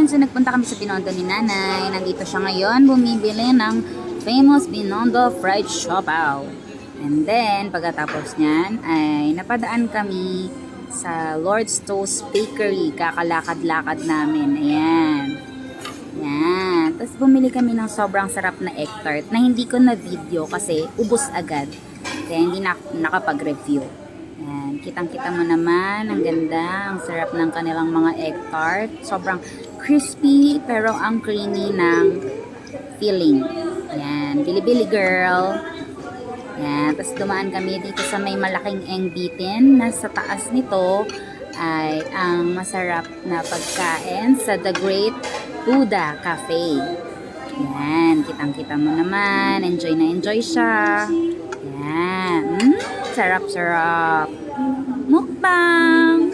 Ayan, so nagpunta kami sa Binondo ni Nanay. Nandito siya ngayon, bumibili ng famous Binondo fried siopaw. And then, pagkatapos niyan, ay napadaan kami sa Lord's Toast Bakery. Kakalakad-lakad namin. Ayan. Ayan. Tapos bumili kami ng sobrang sarap na egg tart na hindi ko na video kasi ubos agad. Kaya hindi na nakapag-review. Ayan, kitang-kita mo naman, ang ganda, ang sarap ng kanilang mga egg tart. Sobrang crispy, pero ang creamy ng filling. Ayan, bili-bili girl. Ayan, tapos dumaan kami dito sa may malaking engbitin. Nasa taas nito ay ang masarap na pagkain sa The Great Buddha Cafe. Ayan, kitang-kita mo naman, enjoy na enjoy siya. Ayan. Sarap-sarap. Mukbang!